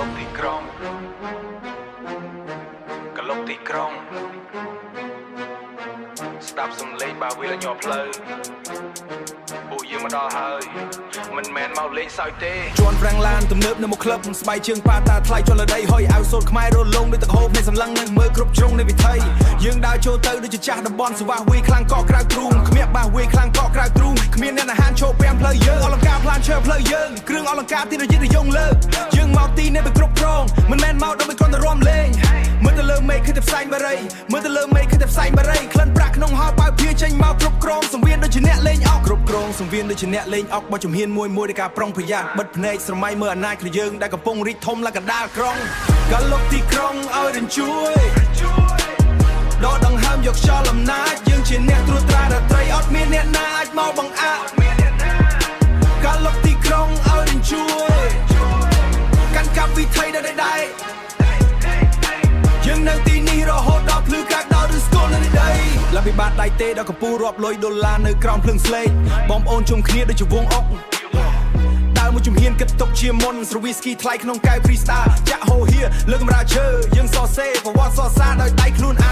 lộc thì krong cả lộc thì krong stop some late bà vì là nhỏ play bộ dương mà đo hơi mình men mau lên sao tê chọn răng lan tụm nớp nơi một club bay chương pa ta thay cho là đây hơi áo sốt khmai rô lông để tận hộp nên sầm lăng nên mơ cướp trông nên bị thay dương đào châu tơ đưa cho cha đập bon sờ vào huy khlang cọ cào trum khmiệt bà huy khlang cọ cào trum khmiệt nên là han show pem playerอลังการพลานเชิญเพลเยอร์เครื่องอลังการที่เรายึดได้ยงเลิกdương mauตีnên bị cướp trông mình men mau đâu bị conตะรวมเล่งเมื่อตะเลิมไม่ขึ้นแต่ไซมาเลยเมื่อตะเลิมไม่ขึ้นแต่ไซมาเลยคลันปรักน้องหาเปล่าเพียงใจมาครบครองสังเวียนโดยชนะเล่งออกครบครองสังเวียนโดยชนะเล่งออกบ่จมเฮียนมวยมวยในการปรองพยานบัดเพลงสมัยเมื่อนายขยื่นได้กับปงริทมและกันดาครองกันลบที่ครองเอาเดินช่วยดอดังห้ามยกชอลำนายังเชียนเนี่ยตรูตราดัดไตรอดเมียเนี่ยนาอาจเมาบังอากันลบที่ครองเอาเดินช่วยกันกับวิธีได้ยังนั่งตีนี่เราโหดดอกพลือกากดาวดูสกอลในใดและพิบาทได้เตะดอกกระปูรอบลอยดอลลาร์ในกรองเพลิงสเลย์บอมโอนจุ่มเคลียร์โดยจุวงอกดาวมุจุ่มเฮียนกระตกเชียร์มนสวีสกีทลายขนมไก่ฟรีสไตล์จะโฮเฮียเลิกกำราเชอร์ยังซอเซ่เพราะว่าซอซาโดยไต่คลูนไอ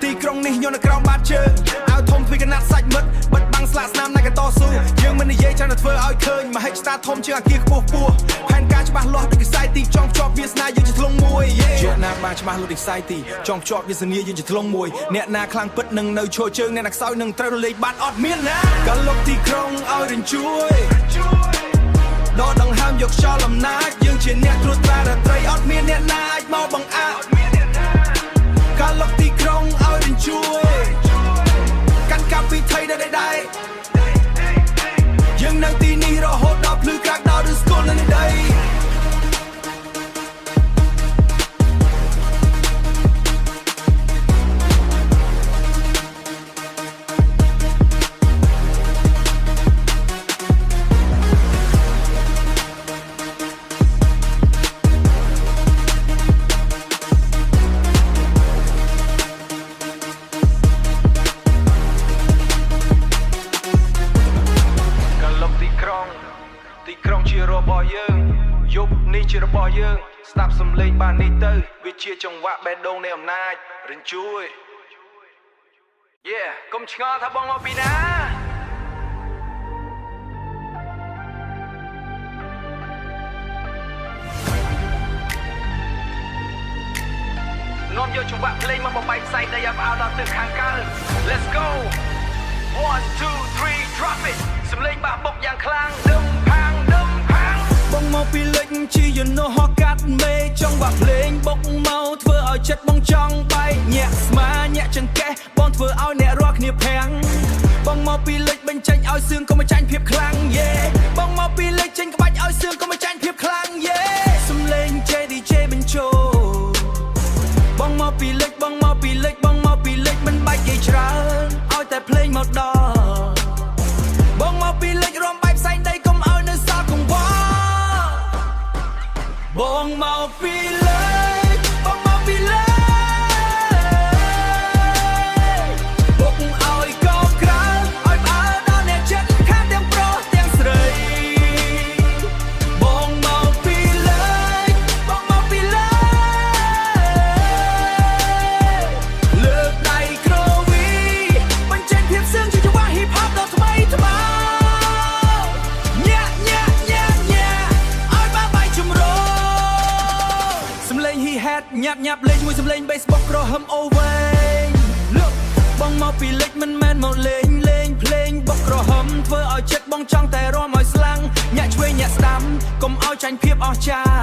ตีกรงนี่โยนในกรองบาดเชอร์เอาทมทวีกันนัดใส่มัดบัดบังสลาสนามในกันต่อสู้ยังมันในเย่จันทร์เฟอร์เอาเคยมาให้สตาร์ทมเชื่อเกียร์ปัวแผนการฉบับล้อด้วยกระสายตีจอมจอบเวียสนายืนจะทะลงมวยเชื่อนาบางฉบับล้อด้วยกระสายตีจอมจอบเวียสนายืนจะทะลงมวยเนี่ยนาคลังปิดหนึ่งในโชว์เชิงเนี่ยนักซ้อยหนึ่งเตะเลยบาดอดเมียนนะกันลบที่ครองเอาเดินช่วยดอดังห้ามยกชอลำนายังเชียนเนี่ยตรูตราดัดไตรอดเมียนเนี่ยนาอาจเมาบังอาการลบที่ครองเอาเดินช่วยกันกับวิธีได้ยังนั่งตีนี่เราโหดดอกพลือกากดาวดูสกอลในใดទីក្រុងជារបស់យើងយប់នេះជារបស់យើងស្ដាប់សំឡេងបាននេះទៅវាជាចង្វាក់បេះដូងនៃអំណាចរិញជួយ Yeah កុំឆ្ងល់ថាបងមកពីណានាំយកចង្វាក់ភ្លេងមកបំបែកផ្សែងដែលយ៉ាប់អោដល់ទិសខាងកើត Let's go 1 2 3 drop it សំឡេងបាក់បុកយ៉ាងខ្លាំងដឹមបងមកពីលិចជាយន្តហោះកាត់មេចង់បាក់ភ្លេងបុកមកធ្វើឲ្យចិត្តបងចង់បែកញាក់ស្មាញាក់ចង្កេះបងធ្វើឲ្យអ្នករាល់គ្នាភាំងបងមកពីលិចបញ្ចេញឲ្យសឿងកុំចាញ់ភាពខ្លាំងយេបងមកពីលិចចេញក្បាច់ឲ្យសឿងកុំចាញ់ភាពខ្លាំងយេសំឡេង JDJ បញ្ចូលបងមកពីលិចបងមកពីលិចបងមកពីលិចមិនបាច់និយាយច្រើនឲ្យតែភ្លេងមកដល់បងមកពីលិចរំបែបផ្សែងដីកុំឲ្យនៅសល់កង្វល់បងមកពីលើបងមកពីលើបុកឲ្យកោក្រៅឲ្យបើដល់អ្នកចិត្តខាងទាំងប្រុសទាំងស្រីបងមកពីលើបងមកពីលើលើកដៃក្រវីបញ្ចេញភាពសឿងជាចង្វាក់ hip hop ដ៏ថ្មីថ្មីញាប់ញាប់លេងជាមួយសំឡេង baseball ក្រហមអូវែង Look បងមកពីលិចមិនមែនមកលេងភ្លេងបុកក្រហមធ្វើឲ្យចិត្តបងចង់តែរំឲ្យស្លាំងញាក់ឆ្វេងញាក់ស្ដាំកុំឲ្យចាញ់ភាពអស្ចារ្យ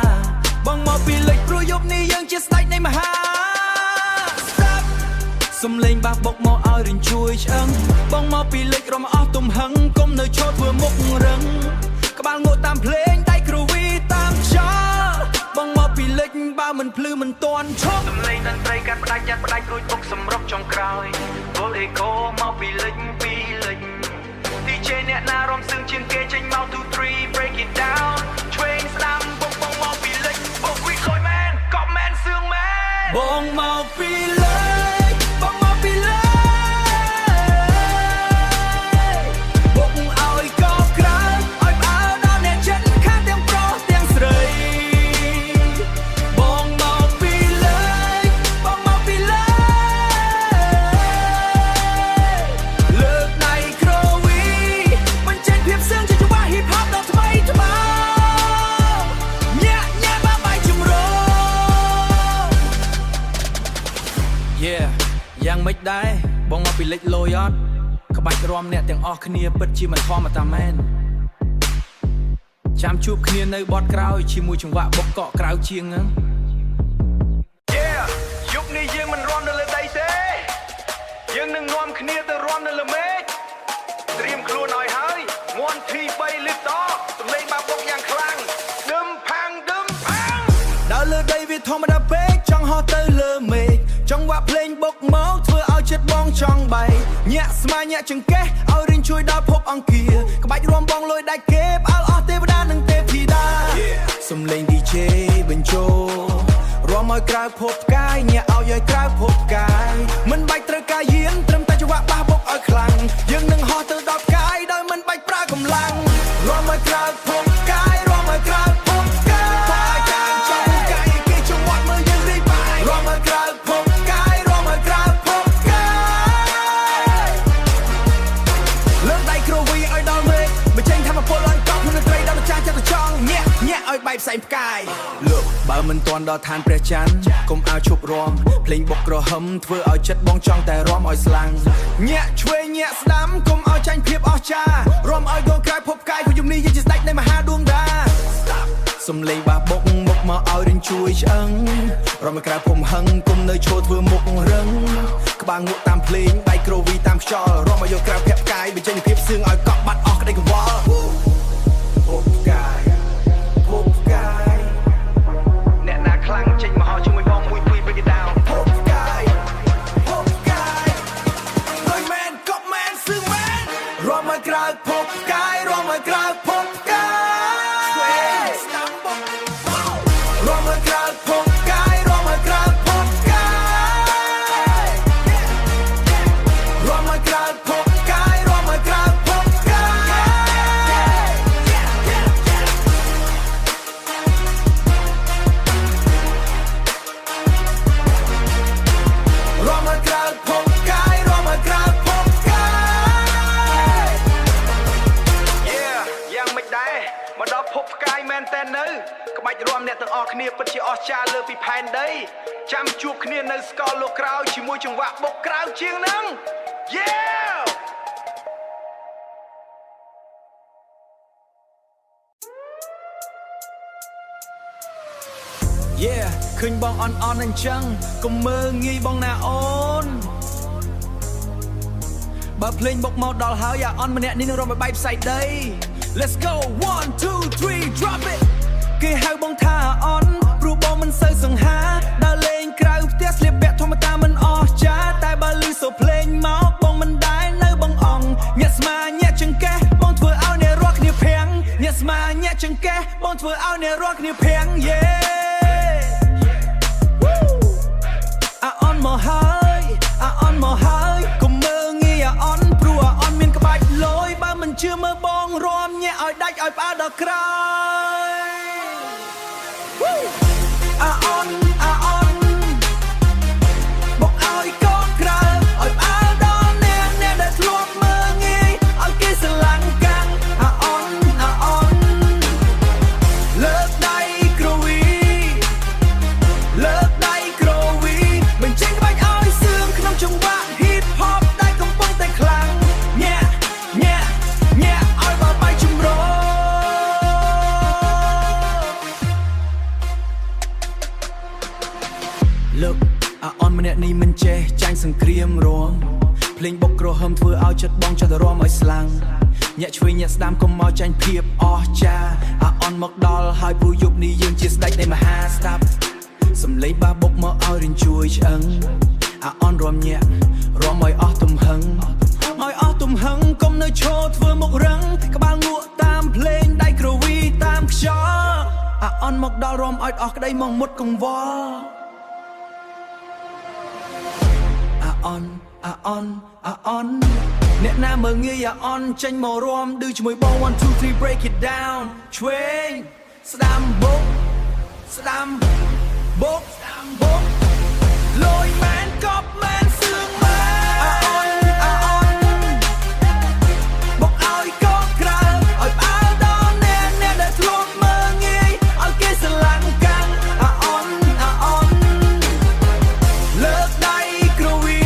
បងមកពីលិចព្រោះយប់នេះយើងជាស្ដេចនៃមហា Stop សំឡេងបាសបុកមកឲ្យរិញជួយឆ្អឹងបងមកពីលិចរំអស់ទំហឹងកុំនៅឈរធ្វើមុខរឹងក្បាលងក់តាមភ្លេងដៃគ្រូវីតាមខ្យល់បងមកពីលិចបើមិនភ្លឺមិនតន់ឈប់សំឡេងតន្ត្រីកាត់ផ្ដាច់ញ៉ាត់ផ្ដាច់រួចបុកសម្រុកចុងក្រោយ Gold Echo មកពីលិចDJ អ្នកណារំសឹងជាងគេចេញមក 2 3 break it down ឆ្វេងស្ដាំបុកបងមកពីលិចបុកវីខយមែនកប់មែនសឿងមែនបងមកពីលិចបងមកពីលិចបុកឲ្យកោក្រៅឲ្យបើដល់អ្នកចិត្តខាងទាំងប្រុសទាំងស្រី យ៉ាងមិនដែរបងមកពីលេចលយអត់ក្បាច់រំអ្នកទាំងអស់គ្នាពិតជាមិនធម្មតាមែនចាំជួបគ្នានៅបទក្រោយជាមួយចង្វាក់បុកកក់ក្រៅជាងហ្នឹង Yeah យុគនេះយើងមិនរំនៅលើដីទេយើងនឹងនាំគ្នាទៅរំនៅលើមេឃត្រៀមខ្លួនឲ្យហើយ1 2 3លឹកតទលេងបាបុកយ៉ាងខ្លាំងដឹមផាំងដើរលើដីវាធម្មតាពេកចង់ហោះទៅលើមេឃចង់វាក់ភ្លេងបុកមកធ្វើឲ្យចិត្តបងចង់បែកញាក់ស្មាញាក់ចង្កេះឲ្យរៀងជួយដល់ភពអង្គាក្បាច់រួមបងលុយដាច់គេផ្អើលអស់ទេវតានិងទេពធីតាសំឡេង DJ បញ្ចូលរួមឲ្យក្រៅភពផ្កាយញាក់ឲ្យក្រៅភពផ្កាយមិនបាច់ត្រូវការយានត្រឹមតែចង្វាក់បះបុកឲ្យខ្លាំងយើងនឹងហោះទៅដល់ផ្កាយដោយមិនបាច់ប្រើកម្លាំងរួមឲ្យក្រៅភពផ្កាយរួមឲ្យក្រៅភពផ្កាយឲ្យបែបផ្សែងផ្កាយលោកបើមិនទាន់ដល់ឋានព្រះច័ន្ទកុំឲ្យឈប់រាំភ្លេងបុកក្រហឹមធ្វើឲ្យចិត្តបងចង់តែរាំឲ្យស្លាំងញាក់ឆ្វេងញាក់ស្ដាំកុំឲ្យចាញ់ភាពអស្ចារ្យរាំឲ្យចូលក្រៅភពផ្កាយព្រោះយំនេះយើងជាស្ដេចនៃមហាដួងដាសំឡេងបាបុកមកឲ្យរៀងជួយឆ្អឹងរាំឲ្យក្រៅភពហឹងកុំនៅឈរធ្វើមុខរឹងក្បាលងក់តាមភ្លេងដៃក្រូវីតាមខ្យល់រាំឲ្យយកក្រៅភពផ្កាយបញ្ចេញភាពសឿងឲ្យកក់បាត់អស់ក្តីកង្វល់ភពផ្កាយអ្នកណាខ្លាំងចេញមកហោជាមួយបងមួយពី break it down ភពផ្កាយរយមែនកប់មែនសឿងមែនរួមមកក្រៅភពផ្កាយរួមមកក្រៅភពផ្កាយស្ដាំបុករួមមកក្រៅភពផ្កាយរួមមកក្រៅភពផ្កាយរួមមកក្រៅភពផ្កាយរួមមកក្រៅភពផ្កាយមកដល់ភពផ្កាយមែនតែនៅក្បាច់រួមអ្នកទាំងអស់គ្នាពិតជាអស្ចារ្យលើពីផែនដីចាំជួបគ្នានៅស្កលលោកក្រោយជាមួយចង្វាក់បុកក្រៅជាងហ្នឹង Yeah Yeah ឃើញបងអន់អញ្ចឹងកុំមើងងាយបងណាអូនបើភ្លេងបុកមកដល់ហើយអាអន់ម្នាក់នេះនឹងរំឲ្យបែកផ្សៃដី Let's go 1 2 3 drop it គេហៅបងថាអន់ព្រោះបងមិនសូវសង្ហាដើរលេងក្រៅផ្ទះស្លៀកពាក់ធម្មតាមិនអស្ចារ្យតែបើលឺសូរភ្លេងមកបងមិនដែរនៅបងអង្គញាក់ស្មាញាក់ចង្កេះបងធ្វើឲ្យអ្នករាល់គ្នាភាំងញាក់ស្មាញាក់ចង្កេះបងធ្វើឲ្យអ្នករាល់គ្នាភាំង Yeah អាអន់មកហើយអាអន់មកហើយកុំមើងងាយអាអន់ព្រោះអាអន់មានក្បាច់លយបើមិនជឿមើលបងរាំញាក់ឲ្យដាច់ឲ្យផ្អើលដល់ក្រោយអាអន់បុកឲ្យកោក្រៅឲ្យផ្អើលដល់អ្នកដែលធ្លាប់មើងងាយឲ្យគេស្រឡាញ់កាំងអាអន់លើកដៃក្រវីលើកដៃក្រវីបញ្ចេញក្បាច់ឲ្យសឿងក្នុងចង្វាក់ hip hop ដែលកំពុងតែខ្លាំងញាក់ឲ្យបើបាយចម្រោលើកអាអន់ម្នាក់នេះមិនចេះចាញ់សង្គ្រាមរងភ្លេងបុកក្រហមធ្វើឲ្យចិត្តបងចង់ទៅរាំឲ្យស្លាំងញាក់ឆ្វេងញាក់ស្ដាំកុំមកចាញ់ភាពអស្ចារ្យអាអន់មកដល់ហើយព្រោះយប់នេះយើងជាស្ដេចនៃមហាស្ដាប់សំឡេងបាបុកមកឲ្យរៀងជួយឆ្អឹងអាអន់រាំញាក់រាំឲ្យអស់ទំហឹងកុំនៅឈរធ្វើមុខរឹងក្បាលងក់តាមភ្លេងដៃក្រវីតាមខ្យល់អាអន់មកដល់រាំឲ្យអស់ក្តីមកមុតកង្វល់អាអន់អ្នកណាមើងងាយអាអន់ចេញមករាំឌឺជាមួយបង1 2 3 break it down ឆ្វេងស្ដាំបុកលយមែនកប់មែនសឿងមែនអាអន់បុកឲ្យកោក្រៅឲ្យផ្អើលដល់អ្នកដែលធ្លាប់មើងងាយឲ្យគេស្រឡាញ់កាំងអាអន់លើកដៃក្រវី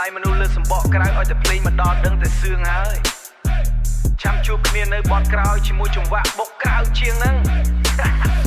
ឡាយមនុស្សលើសម្បកក្រៅឲ្យតែភ្លេងមកដល់ដឹងតែសឿងហើយចាំជួបគ្នានៅបត់ក្រោយជាមួយចង្វាក់បុកក្រៅជាងហ្នឹង